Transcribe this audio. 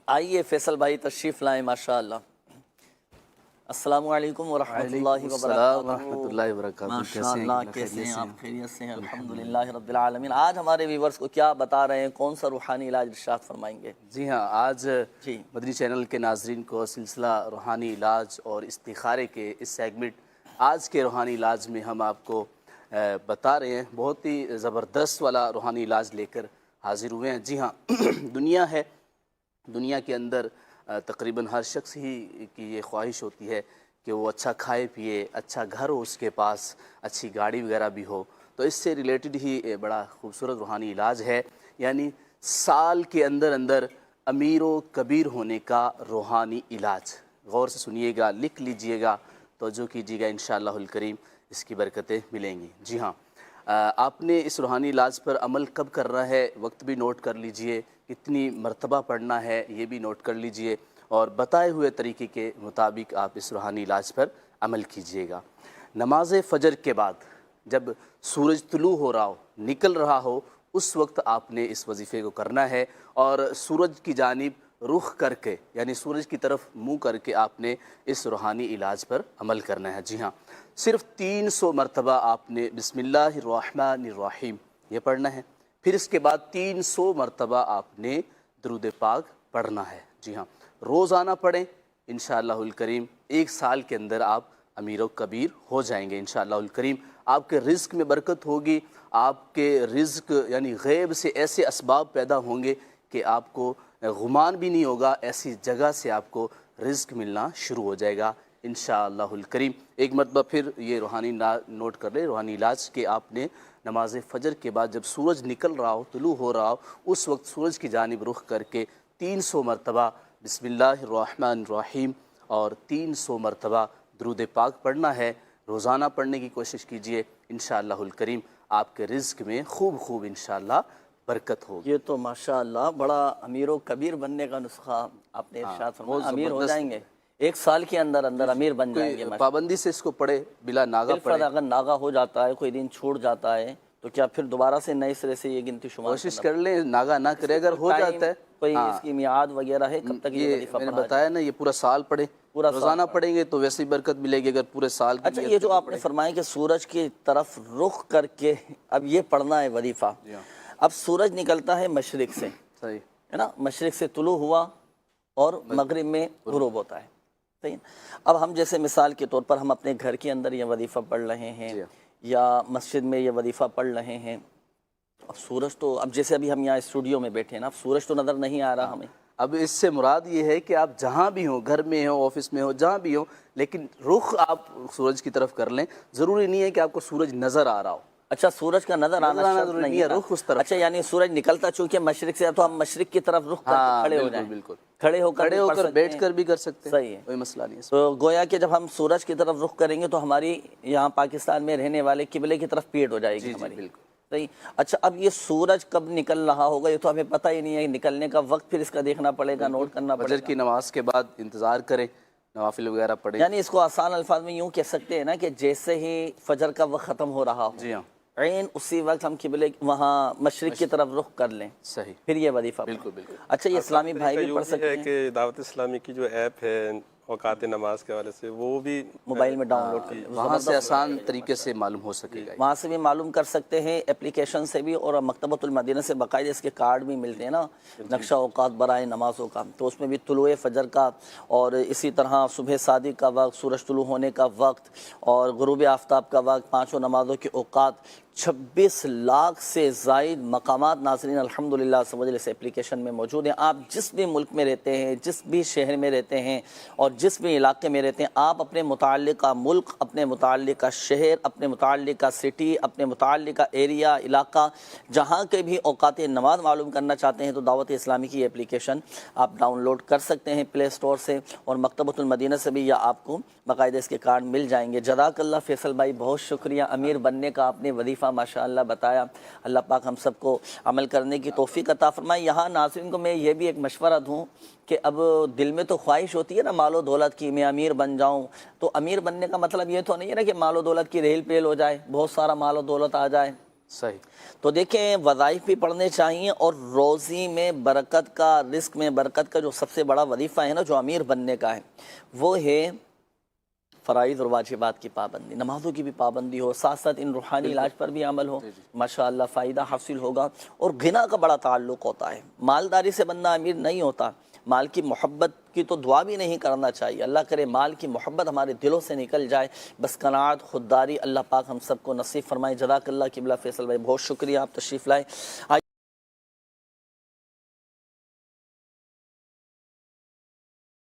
آئیے فیصل بھائی تشریف لائیں ماشاءاللہ۔ السلام علیکم ورحمۃ اللہ وبرکاتہ۔ ماشاءاللہ کیسے ہیں آپ؟ خیریت سے ہیں؟ الحمدللہ رب العالمین۔ آج ہمارے ویورز کو کیا بتا رہے ہیں، کون سا روحانی علاج ارشاد فرمائیں گے؟ جی ہاں، آج مدنی چینل کے ناظرین کو سلسلہ روحانی علاج اور استخارے کے اس سیگمنٹ آج کے روحانی علاج میں ہم آپ کو بتا رہے ہیں، بہت ہی زبردست والا روحانی علاج لے کر حاضر ہوئے ہیں۔ جی ہاں، دنیا ہے، دنیا کے اندر تقریباً ہر شخص ہی کی یہ خواہش ہوتی ہے کہ وہ اچھا کھائے پیے، اچھا گھر ہو اس کے پاس، اچھی گاڑی وغیرہ بھی ہو۔ تو اس سے ریلیٹڈ ہی بڑا خوبصورت روحانی علاج ہے، یعنی سال کے اندر اندر امیر و کبیر ہونے کا روحانی علاج۔ غور سے سنیے گا، لکھ لیجئے گا، توجہ کیجیے گا، انشاءاللہ الکریم اس کی برکتیں ملیں گی۔ جی ہاں، آپ نے اس روحانی علاج پر عمل کب کرنا ہے، وقت بھی نوٹ کر لیجئے، کتنی مرتبہ پڑھنا ہے یہ بھی نوٹ کر لیجئے، اور بتائے ہوئے طریقے کے مطابق آپ اس روحانی علاج پر عمل کیجئے گا۔ نماز فجر کے بعد جب سورج طلوع ہو رہا ہو، نکل رہا ہو، اس وقت آپ نے اس وظیفے کو کرنا ہے، اور سورج کی جانب رخ کر کے، یعنی سورج کی طرف منہ کر کے آپ نے اس روحانی علاج پر عمل کرنا ہے۔ جی ہاں، صرف 300 مرتبہ آپ نے بسم اللہ الرحمن الرحیم یہ پڑھنا ہے، پھر اس کے بعد 300 مرتبہ آپ نے درود پاک پڑھنا ہے۔ جی ہاں، روزانہ پڑھیں، انشاءاللہ الکریم ایک سال کے اندر آپ امیر و کبیر ہو جائیں گے انشاءاللہ الکریم۔ آپ کے رزق میں برکت ہوگی، آپ کے رزق یعنی غیب سے ایسے اسباب پیدا ہوں گے کہ آپ کو گمان بھی نہیں ہوگا، ایسی جگہ سے آپ کو رزق ملنا شروع ہو جائے گا انشاءاللہ الکریم۔ ایک مرتبہ پھر یہ روحانی نوٹ کر لیں، روحانی علاج کہ آپ نے نماز فجر کے بعد جب سورج نکل رہا ہو، طلوع ہو رہا ہو، اس وقت سورج کی جانب رخ کر کے 300 مرتبہ بسم اللہ الرحمن الرحیم اور 300 مرتبہ درود پاک پڑھنا ہے۔ روزانہ پڑھنے کی کوشش کیجئے، انشاءاللہ الکریم آپ کے رزق میں خوب انشاءاللہ برکت ہوگی۔ یہ تو ماشاءاللہ بڑا امیر و کبیر بننے کا نسخہ آپ نے ارشاد فرمایا، امیر ہو جائیں گے ایک سال کے اندر اندر، امیر بن جائیں گے۔ پابندی سے اس کو پڑھے، بلا ناغہ پڑھے۔ اگر ناغہ ہو جاتا ہے، کوئی دن چھوٹ جاتا ہے، تو کیا پھر دوبارہ سے نئے سرے سے یہ گنتی شمار کوشش کر لیں، ناغہ نہ کرے، اگر ہو جاتا ہے کوئی اس کی میعاد وغیرہ ہے کب تک یہ وظیفہ میں نے بتایا نا، یہ پورا سال پڑھیں، روزانہ پڑھیں گے تو ویسی برکت ملے گی، اگر پورے سال کی۔ اچھا، یہ جو آپ نے فرمایا کہ سورج کی طرف رخ کر کے اب یہ پڑھنا ہے وظیفہ، اب سورج نکلتا ہے مشرق سے، صحیح ہے نا، مشرق سے طلوع ہوا اور مغرب میں غروب ہوتا ہے، صحیح۔ اب ہم جیسے مثال کے طور پر ہم اپنے گھر کے اندر یہ وظیفہ پڑھ رہے ہیں یا مسجد میں یہ وظیفہ پڑھ رہے ہیں، اب سورج تو، اب جیسے ابھی ہم یہاں اسٹوڈیو میں بیٹھے ہیں نا، اب سورج تو نظر نہیں آ رہا ہمیں۔ اب اس سے مراد یہ ہے کہ آپ جہاں بھی ہوں، گھر میں ہوں، آفس میں ہوں، جہاں بھی ہوں، لیکن رخ آپ سورج کی طرف کر لیں۔ ضروری نہیں ہے کہ آپ کو سورج نظر آ رہا ہو۔ اچھا، سورج کا نظر آنا شرط نہیں ہے، رخ اس طرف۔ اچھا، یعنی سورج نکلتا چونکہ مشرق سے ہے تو ہم مشرق کی طرف رخ کر کے کھڑے ہو جائیں، بالکل کھڑے ہو کر بیٹھ کر بھی کر سکتے ہیں، صحیح ہے، کوئی مسئلہ نہیں ہے۔ تو گویا کہ جب ہم سورج کی طرف رخ کریں گے تو ہماری یہاں پاکستان میں رہنے والے قبلے کی طرف پیٹ ہو جائے گی ہماری، بالکل صحیح۔ اچھا، اب یہ سورج کب نکل رہا ہوگا یہ تو ہمیں پتہ ہی نہیں ہے، نکلنے کا وقت پھر اس کا دیکھنا پڑے گا، نوٹ کرنا پڑے گا۔ فجر کی نماز کے بعد انتظار کریں، نوافل وغیرہ پڑھیں۔ یعنی اس کو آسان الفاظ میں یوں کہہ سکتے ہیں نا کہ جیسے ہی فجر کا وقت ختم ہو رہا ہو، جی ہاں، عین اسی وقت ہم قبلے وہاں مشرق کی طرف رخ کر لیں، صحیح، پھر یہ وظیفہ۔ بالکل۔ اچھا، یہ اسلامی بھائی بھی پڑھ سکتے ہیں کہ دعوت اسلامی کی جو ایپ ہے اوقات نماز کے حوالے سے، وہ بھی موبائل میں ڈاؤن لوڈ کر لیں، وہاں سے آسان طریقے سے معلوم ہو سکے گا، وہاں سے بھی معلوم کر سکتے ہیں، اپلیکیشن سے بھی، اور مکتبۃ المدینہ سے باقاعدہ اس کے کارڈ بھی ملتے ہیں نا، نقشہ اوقات برائے نمازوں کا، تو اس میں بھی طلوع فجر کا، اور اسی طرح صبح صادق کا وقت، سورج طلوع ہونے کا وقت، اور غروب آفتاب کا وقت، پانچوں نمازوں کے اوقات، 26 لاکھ سے زائد مقامات ناظرین الحمدللہ اس اپلیکیشن میں موجود ہیں۔ آپ جس بھی ملک میں رہتے ہیں، جس بھی شہر میں رہتے ہیں اور جس بھی علاقے میں رہتے ہیں، آپ اپنے متعلقہ ملک، اپنے متعلقہ شہر، اپنے متعلقہ سٹی، اپنے متعلقہ ایریا، علاقہ، جہاں کے بھی اوقات نماز معلوم کرنا چاہتے ہیں تو دعوت اسلامی کی اپلیکیشن آپ ڈاؤن لوڈ کر سکتے ہیں پلے اسٹور سے، اور مکتبۃ المدینہ سے بھی، یا آپ کو باقاعدہ اس کے کارڈ مل جائیں گے۔ جزاک اللہ فیصل بھائی، بہت شکریہ، امیر بننے کا آپ نے وظیفہ ماشاءاللہ بتایا، اللہ پاک ہم سب کو عمل کرنے کی توفیق عطا فرمائے۔ یہاں ناظرین کو میں یہ بھی ایک مشورہ دوں کہ اب دل میں تو خواہش ہوتی ہے نا مال و دولت کی، میں امیر بن جاؤں، تو امیر بننے کا مطلب یہ تو نہیں ہے نا کہ مال و دولت کی ریل پیل ہو جائے، بہت سارا مال و دولت آ جائے، صحیح. تو دیکھیں وظائف بھی پڑھنے چاہیے، اور روزی میں برکت کا، رزق میں برکت کا جو سب سے بڑا وظیفہ ہے نا جو امیر بننے کا ہے، وہ ہے فرائض اور واجبات کی پابندی، نمازوں کی بھی پابندی ہو، ساتھ ساتھ ان روحانی علاج پر بھی عمل ہو، ماشاءاللہ فائدہ حاصل ہوگا. اور غنا کا بڑا تعلق ہوتا ہے، مالداری سے بندہ امیر نہیں ہوتا. مال کی محبت کی تو دعا بھی نہیں کرنا چاہیے، اللہ کرے مال کی محبت ہمارے دلوں سے نکل جائے. بس قناعت، خودداری اللہ پاک ہم سب کو نصیب فرمائے. جزاک اللہ قبلہ فیصل بھائی، بہت شکریہ، آپ تشریف لائے.